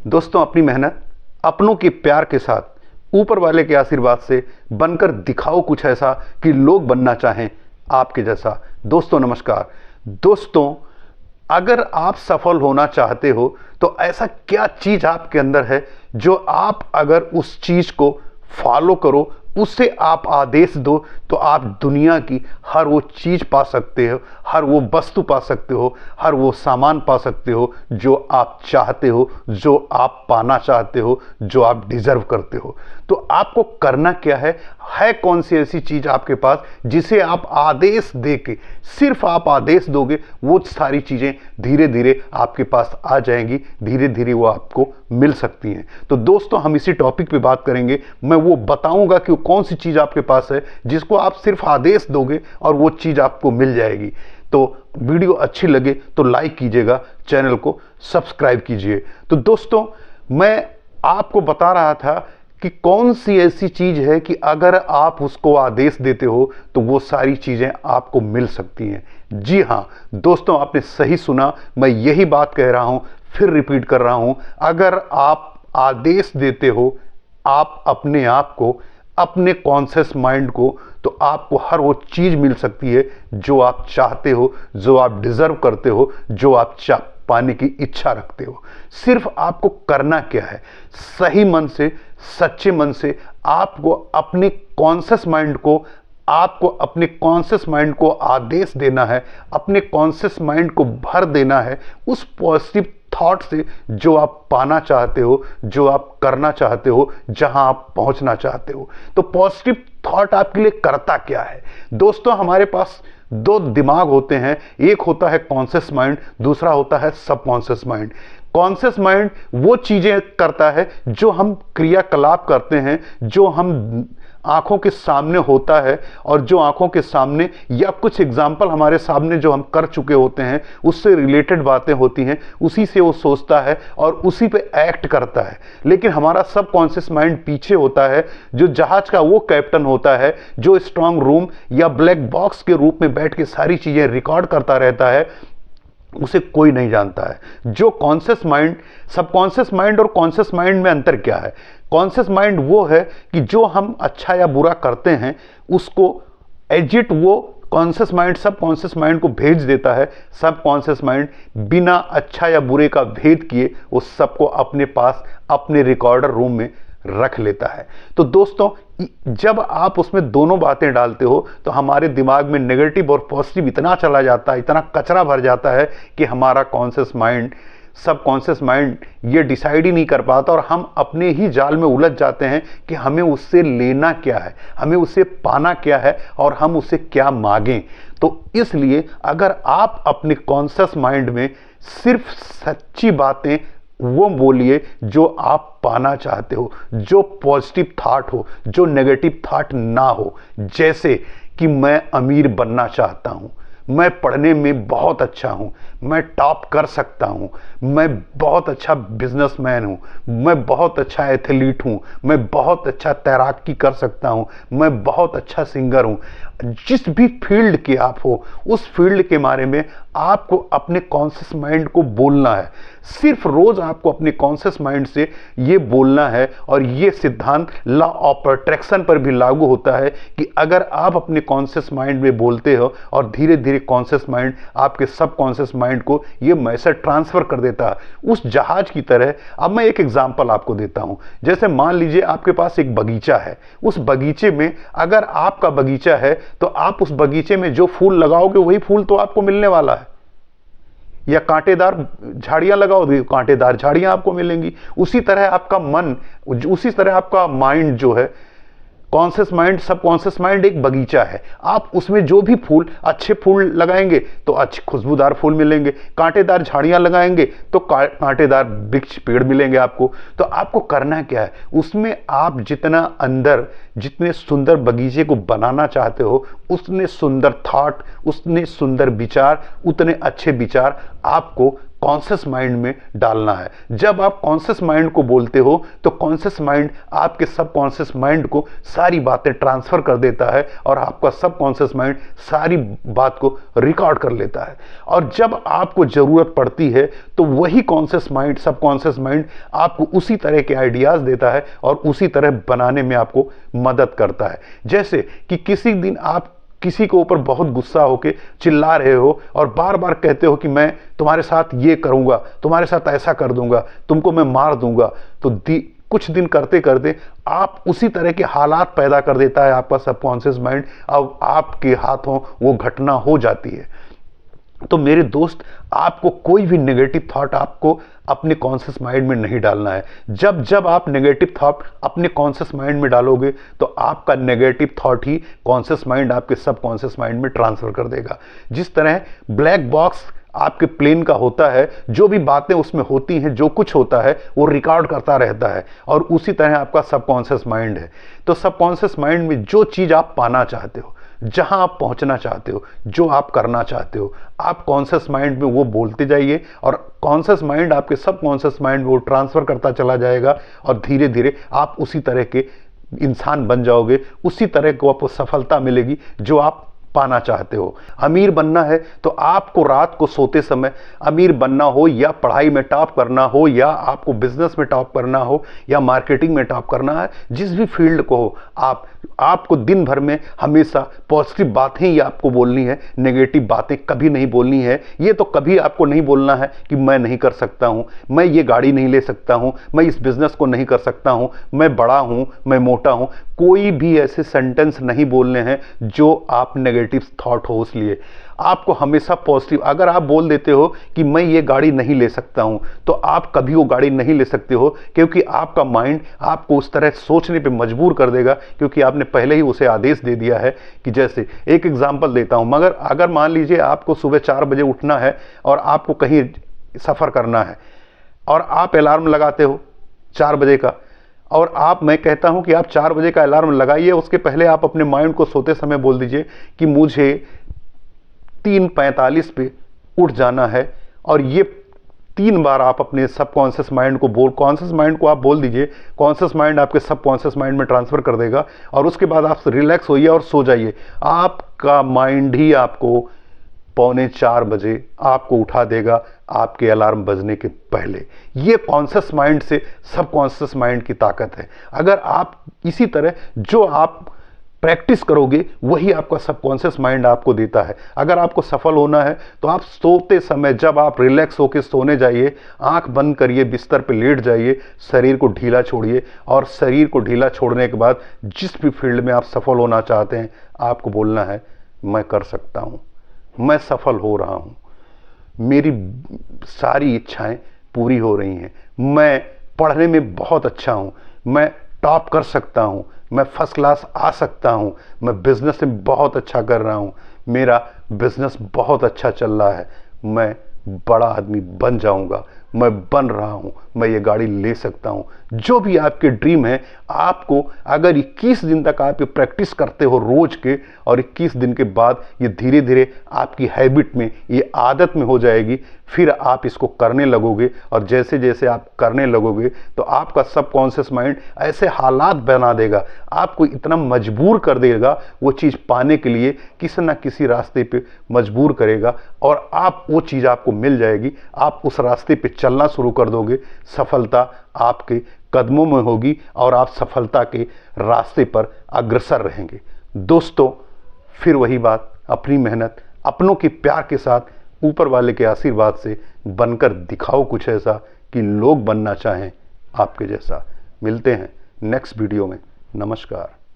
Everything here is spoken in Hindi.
दोस्तों, अपनी मेहनत अपनों के प्यार के साथ ऊपर वाले के आशीर्वाद से बनकर दिखाओ कुछ ऐसा कि लोग बनना चाहें आपके जैसा। दोस्तों नमस्कार। दोस्तों, अगर आप सफल होना चाहते हो तो ऐसा क्या चीज़ आपके अंदर है जो आप अगर उस चीज़ को फॉलो करो, उससे आप आदेश दो, तो आप दुनिया की हर वो चीज़ पा सकते हो, हर वो वस्तु पा सकते हो, हर वो सामान पा सकते हो जो आप चाहते हो, जो आप पाना चाहते हो, जो आप डिजर्व करते हो। तो आपको करना क्या है कौन सी ऐसी चीज़ आपके पास जिसे आप आदेश दे के, सिर्फ आप आदेश दोगे, वो सारी चीज़ें धीरे धीरे आपके पास आ जाएंगी, धीरे धीरे वो आपको मिल सकती हैं। तो दोस्तों, हम इसी टॉपिक पे बात करेंगे। मैं वो बताऊंगा कि कौन सी चीज़ आपके पास है जिसको आप सिर्फ आदेश दोगे और वो चीज़ आपको मिल जाएगी। तो वीडियो अच्छी लगे तो लाइक कीजिएगा, चैनल को सब्सक्राइब कीजिए। तो दोस्तों, मैं आपको बता रहा था कि कौन सी ऐसी चीज़ है कि अगर आप उसको आदेश देते हो तो वो सारी चीज़ें आपको मिल सकती हैं। जी हाँ दोस्तों, आपने सही सुना, मैं यही बात कह रहा हूँ, फिर रिपीट कर रहा हूँ। अगर आप आदेश देते हो आप अपने आप को, अपने कॉन्शियस माइंड को, तो आपको हर वो चीज़ मिल सकती है जो आप चाहते हो, जो आप डिजर्व करते हो, जो आप पाने की इच्छा रखते हो। सिर्फ आपको करना क्या है, सही मन से, सच्चे मन से आपको अपने कॉन्शियस माइंड को, आपको अपने कॉन्शियस माइंड को आदेश देना है, अपने कॉन्शियस माइंड को भर देना है उस पॉजिटिव थॉट से जो आप पाना चाहते हो, जो आप करना चाहते हो, जहां आप पहुंचना चाहते हो। तो पॉजिटिव थॉट आपके लिए करता क्या है? दोस्तों, हमारे पास दो दिमाग होते हैं, एक होता है कॉन्शियस माइंड, दूसरा होता है सबकॉन्शियस माइंड। कॉन्शियस माइंड वो चीजें करता है जो हम क्रियाकलाप करते हैं, जो हम आंखों के सामने होता है, और जो आंखों के सामने या कुछ एग्जाम्पल हमारे सामने जो हम कर चुके होते हैं, उससे रिलेटेड बातें होती हैं, उसी से वो सोचता है और उसी पे एक्ट करता है। लेकिन हमारा सबकॉन्शियस माइंड पीछे होता है, जो जहाज का वो कैप्टन होता है, जो स्ट्रांग रूम या ब्लैक बॉक्स के रूप में बैठ के सारी चीजें रिकॉर्ड करता रहता है। उसे कोई नहीं जानता है। जो कॉन्शियस माइंड, सबकॉन्शियस माइंड और कॉन्शियस माइंड में अंतर क्या है? कॉन्शियस माइंड वो है कि जो हम अच्छा या बुरा करते हैं उसको एजिट वो कॉन्शियस माइंड सबकॉन्शियस माइंड को भेज देता है। सबकॉन्शियस माइंड बिना अच्छा या बुरे का भेद किए उस सबको अपने पास, अपने रिकॉर्डर रूम में रख लेता है। तो दोस्तों, जब आप उसमें दोनों बातें डालते हो तो हमारे दिमाग में नेगेटिव और पॉजिटिव इतना चला जाता है, इतना कचरा भर जाता है कि हमारा कॉन्शियस माइंड, सबकॉन्शियस माइंड ये डिसाइड ही नहीं कर पाता, और हम अपने ही जाल में उलझ जाते हैं कि हमें उससे लेना क्या है, हमें उससे पाना क्या है, और हम उससे क्या मांगें। तो इसलिए अगर आप अपने कॉन्शियस माइंड में सिर्फ सच्ची बातें वो बोलिए जो आप पाना चाहते हो, जो पॉजिटिव थॉट हो, जो नेगेटिव थॉट ना हो। जैसे कि मैं अमीर बनना चाहता हूं, मैं पढ़ने में बहुत अच्छा हूं, मैं टॉप कर सकता हूं, मैं बहुत अच्छा बिजनेसमैन हूं, मैं बहुत अच्छा एथलीट हूं, मैं बहुत अच्छा तैराकी कर सकता हूं, मैं बहुत अच्छा सिंगर हूं। जिस भी फील्ड के आप हो, उस फील्ड के बारे में आपको अपने कॉन्शियस माइंड को बोलना है। सिर्फ रोज आपको अपने कॉन्शियस माइंड से ये बोलना है, और ये सिद्धांत लॉ ऑफ अट्रैक्शन पर भी लागू होता है कि अगर आप अपने कॉन्शियस माइंड में बोलते हो और धीरे धीरे कॉन्शियस माइंड आपके सबकॉन्शियस माइंड को ये मैसेज ट्रांसफर कर देता है उस जहाज की तरह। अब मैं एक एग्जांपल आपको देता हूं। जैसे मान लीजिए आपके पास एक बगीचा है, उस बगीचे में अगर आपका बगीचा है तो आप उस बगीचे में जो फूल लगाओगे वही फूल तो आपको मिलने वाला है, या कांटेदार झाड़ियां लगाओगे, कांटेदार झाड़ियां आपको मिलेंगी। उसी तरह आपका मन, उसी तरह आपका माइंड जो है, कॉन्शियस माइंड, सबकॉन्शियस माइंड एक बगीचा है। आप उसमें जो भी फूल, अच्छे फूल लगाएंगे तो अच्छे खुशबूदार फूल मिलेंगे, कांटेदार झाड़ियां लगाएंगे तो कांटेदार वृक्ष, पेड़ मिलेंगे आपको। तो आपको करना क्या है, उसमें आप जितना अंदर, जितने सुंदर बगीचे को बनाना चाहते हो, उतने सुंदर थॉट, उतने सुंदर विचार, उतने अच्छे विचार आपको कॉन्शियस माइंड में डालना है। जब आप कॉन्शियस माइंड को बोलते हो तो कॉन्शियस माइंड आपके सबकॉन्शियस माइंड को सारी बातें ट्रांसफर कर देता है और आपका सबकॉन्शियस माइंड सारी बात को रिकॉर्ड कर लेता है। और जब आपको जरूरत पड़ती है तो वही कॉन्शियस माइंड, सबकॉन्शियस माइंड आपको उसी तरह के आइडियाज देता है और उसी तरह बनाने में आपको मदद करता है। जैसे कि किसी दिन आप किसी के ऊपर बहुत गुस्सा होके चिल्ला रहे हो और बार बार कहते हो कि मैं तुम्हारे साथ ये करूंगा, तुम्हारे साथ ऐसा कर दूंगा, तुमको मैं मार दूंगा, तो कुछ दिन करते करते आप उसी तरह के हालात पैदा कर देता है आपका सबकॉन्शियस माइंड। अब आपके हाथों वो घटना हो जाती है। तो मेरे दोस्त, आपको कोई भी नेगेटिव थॉट आपको अपने कॉन्शियस माइंड में नहीं डालना है। जब जब आप नेगेटिव थॉट अपने कॉन्शियस माइंड में डालोगे तो आपका नेगेटिव थॉट ही कॉन्शियस माइंड आपके सबकॉन्शियस माइंड में ट्रांसफर कर देगा। जिस तरह ब्लैक बॉक्स आपके प्लेन का होता है, जो भी बातें उसमें होती हैं, जो कुछ होता है वो रिकॉर्ड करता रहता है, और उसी तरह आपका सबकॉन्शियस माइंड है। तो सबकॉन्शियस माइंड में जो चीज़ आप पाना चाहते हो, जहां आप पहुंचना चाहते हो, जो आप करना चाहते हो, आप कॉन्शियस माइंड में वो बोलते जाइए और कॉन्शियस माइंड आपके सबकॉन्शियस माइंड में वो ट्रांसफर करता चला जाएगा और धीरे धीरे आप उसी तरह के इंसान बन जाओगे, उसी तरह को आपको सफलता मिलेगी जो आप पाना चाहते हो। अमीर बनना है तो आपको रात को सोते समय अमीर बनना हो, या पढ़ाई में टॉप करना हो, या आपको बिजनेस में टॉप करना हो, या मार्केटिंग में टॉप करना है, जिस भी फील्ड को हो, आपको दिन भर में हमेशा पॉजिटिव बातें ही आपको बोलनी है, नेगेटिव बातें कभी नहीं बोलनी है। ये तो कभी आपको नहीं बोलना है कि मैं नहीं कर सकता हूं, मैं ये गाड़ी नहीं ले सकता हूं, मैं इस बिजनेस को नहीं कर सकता हूं, मैं बड़ा हूं, मैं मोटा हूं। कोई भी ऐसे सेंटेंस नहीं बोलने हैं जो आप नेगेटिव थॉट हो। इसलिए आपको हमेशा पॉजिटिव, अगर आप बोल देते हो कि मैं ये गाड़ी नहीं ले सकता हूं, तो आप कभी वो गाड़ी नहीं ले सकते हो, क्योंकि आपका माइंड आपको उस तरह सोचने पे मजबूर कर देगा, क्योंकि आपने पहले ही उसे आदेश दे दिया है। कि जैसे एक एग्जांपल देता हूं, मगर अगर मान लीजिए आपको सुबह 4 बजे उठना है और आपको कहीं सफ़र करना है और आप अलार्म लगाते हो 4 बजे का, और मैं कहता हूं कि आप 4 बजे का अलार्म लगाइए, उसके पहले आप अपने माइंड को सोते समय बोल दीजिए कि मुझे 3:45 पे उठ जाना है, और ये 3 बार आप अपने सबकॉन्शियस माइंड को कॉन्शियस माइंड को आप बोल दीजिए। कॉन्शियस माइंड आपके सबकॉन्शियस माइंड में ट्रांसफर कर देगा और उसके बाद आप रिलैक्स होइए और सो जाइए। आपका माइंड ही आपको 3:45 बजे आपको उठा देगा, आपके अलार्म बजने के पहले। ये कॉन्शियस माइंड से सबकॉन्शियस माइंड की ताकत है। अगर आप इसी तरह जो आप प्रैक्टिस करोगे वही आपका सबकॉन्शियस माइंड आपको देता है। अगर आपको सफल होना है तो आप सोते समय जब आप रिलैक्स होकर सोने जाइए, आंख बंद करिए, बिस्तर पे लेट जाइए, शरीर को ढीला छोड़िए, और शरीर को ढीला छोड़ने के बाद जिस भी फील्ड में आप सफल होना चाहते हैं आपको बोलना है, मैं कर सकता हूँ, मैं सफल हो रहा हूँ, मेरी सारी इच्छाएं पूरी हो रही हैं, मैं पढ़ने में बहुत अच्छा हूँ, मैं टॉप कर सकता हूँ, मैं फर्स्ट क्लास आ सकता हूँ, मैं बिजनेस में बहुत अच्छा कर रहा हूँ, मेरा बिजनेस बहुत अच्छा चल रहा है, मैं बड़ा आदमी बन जाऊंगा, मैं बन रहा हूं, मैं ये गाड़ी ले सकता हूं। जो भी आपके ड्रीम है, आपको अगर 21 दिन तक आप ये प्रैक्टिस करते हो रोज के, और 21 दिन के बाद ये धीरे धीरे आपकी हैबिट में, ये आदत में हो जाएगी, फिर आप इसको करने लगोगे, और जैसे जैसे आप करने लगोगे तो आपका सबकॉन्शियस माइंड ऐसे हालात बना देगा, आपको इतना मजबूर कर देगा वो चीज़ पाने के लिए, किसी ना किसी रास्ते पे मजबूर करेगा, और आप वो चीज़ आपको मिल जाएगी, आप उस रास्ते पे चलना शुरू कर दोगे, सफलता आपके कदमों में होगी और आप सफलता के रास्ते पर अग्रसर रहेंगे। दोस्तों, फिर वही बात, अपनी मेहनत, अपनों के प्यार के साथ, ऊपर वाले के आशीर्वाद से बनकर दिखाओ कुछ ऐसा कि लोग बनना चाहें आपके जैसा। मिलते हैं नेक्स्ट वीडियो में। नमस्कार।